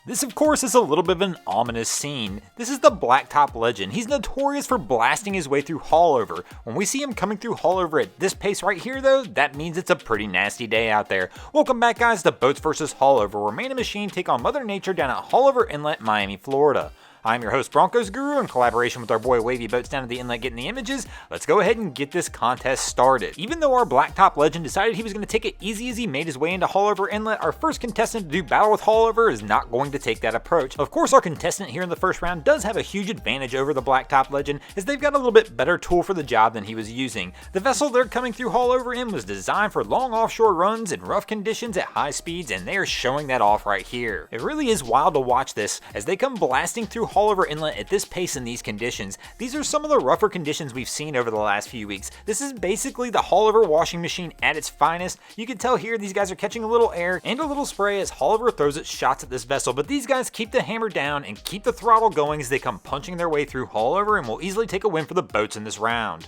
This of course is a little bit of an ominous scene. This is the Blacktop Legend. He's notorious for blasting his way through Haulover. When we see him coming through Haulover at this pace right here though, that means it's a pretty nasty day out there. Welcome back guys to Boats vs. Haulover, where man and machine take on Mother Nature down at Haulover Inlet, Miami, Florida. I'm your host Broncos Guru in collaboration with our boy Wavy Boats down at the inlet getting the images. Let's go ahead and get this contest started. Even though our Blacktop Legend decided he was going to take it easy as he made his way into Haulover Inlet, our first contestant to do battle with Haulover is not going to take that approach. Of course, our contestant here in the first round does have a huge advantage over the Blacktop Legend, as they've got a little bit better tool for the job than he was using. The vessel they're coming through Haulover in was designed for long offshore runs in rough conditions at high speeds, and they are showing that off right here. It really is wild to watch this as they come blasting through Haulover Inlet at this pace in these conditions. These are some of the rougher conditions we've seen over the last few weeks. This is basically the Haulover washing machine at its finest. You can tell here these guys are catching a little air and a little spray as Haulover throws its shots at this vessel, but these guys keep the hammer down and keep the throttle going as they come punching their way through Haulover and will easily take a win for the boats in this round.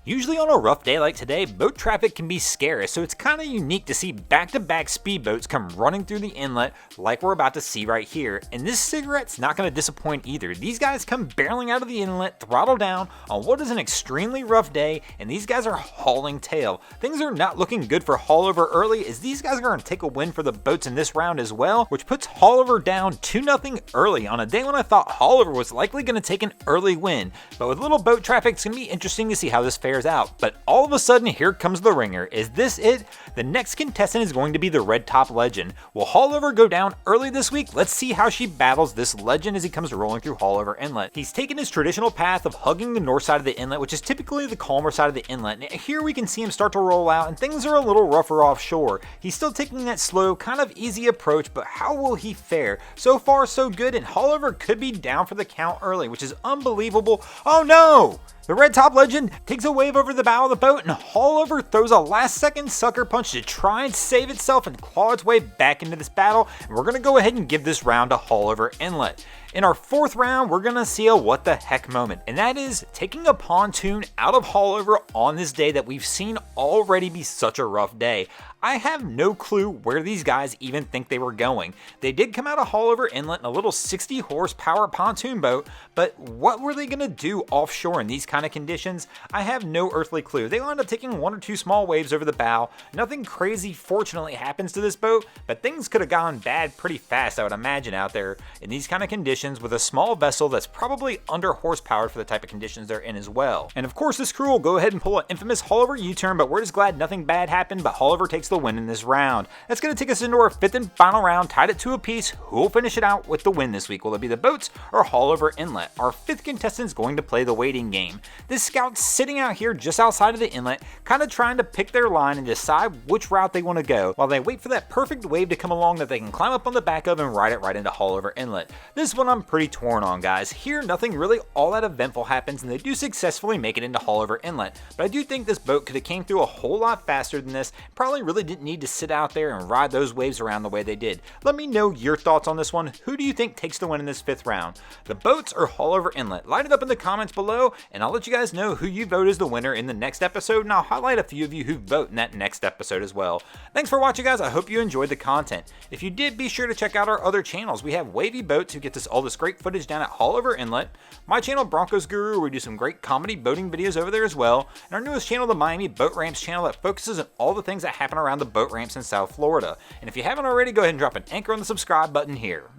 Usually on a rough day like today, boat traffic can be scarce, so it's kind of unique to see back-to-back speedboats come running through the inlet like we're about to see right here. And this cigarette's not going to disappoint either. These guys come barreling out of the inlet, throttle down on what is an extremely rough day, and these guys are hauling tail. Things are not looking good for Haulover early, as these guys are going to take a win for the boats in this round as well, which puts Haulover down 2-0 early on a day when I thought Haulover was likely going to take an early win. But with little boat traffic, it's going to be interesting to see how this fares out. But all of a sudden, here comes the ringer. Is this it? The next contestant is going to be the Red Top Legend. Will Haulover go down early this week? Let's see how she battles this legend as he comes rolling through Haulover Inlet. He's taken his traditional path of hugging the north side of the inlet, which is typically the calmer side of the inlet. And here we can see him start to roll out, and things are a little rougher offshore. He's still taking that slow, kind of easy approach, but how will he fare? So far, so good, and Haulover could be down for the count early, which is unbelievable. Oh no! The Red Top Legend takes a wave over the bow of the boat, and Haulover throws a last-second sucker punch to try and save itself and claw its way back into this battle, and we're going to go ahead and give this round to Haulover Inlet. In our fourth round, we're going to see a what the heck moment, and that is taking a pontoon out of Haulover on this day that we've seen already be such a rough day. I have no clue where these guys even think they were going. They did come out of Haulover Inlet in a little 60 horsepower pontoon boat, but what were they going to do offshore in these kind of conditions? I have no earthly clue. They wound up taking one or two small waves over the bow. Nothing crazy fortunately happens to this boat, but things could have gone bad pretty fast, I would imagine, out there in these kind of conditions with a small vessel that's probably under horsepowered for the type of conditions they're in as well. And of course this crew will go ahead and pull an infamous Haulover U-turn, but we're just glad nothing bad happened, but Haulover takes the win in this round. That's going to take us into our fifth and final round, tied at 2 apiece. Who will finish it out with the win this week? Will it be the boats or Haulover Inlet? Our fifth contestant is going to play the waiting game. This scout's sitting out here just outside of the inlet, kind of trying to pick their line and decide which route they want to go, while they wait for that perfect wave to come along that they can climb up on the back of and ride it right into Haulover Inlet. This one I'm pretty torn on, guys. Here, nothing really all that eventful happens, and they do successfully make it into Haulover Inlet. But I do think this boat could have came through a whole lot faster than this. Probably really didn't need to sit out there and ride those waves around the way they did. Let me know your thoughts on this one. Who do you think takes the win in this fifth round? The boats or Haulover Inlet? Light it up in the comments below, and I'll let you guys know who you vote as the winner in the next episode, and I'll highlight a few of you who vote in that next episode as well. Thanks for watching, guys. I hope you enjoyed the content. If you did, be sure to check out our other channels. We have Wavy Boats, who gets us all this great footage down at Haulover Inlet, my channel Broncos Guru, where we do some great comedy boating videos over there as well, and our newest channel, the Miami Boat Ramps channel, that focuses on all the things that happen around the boat ramps in South Florida. And if you haven't already, go ahead and drop an anchor on the subscribe button here.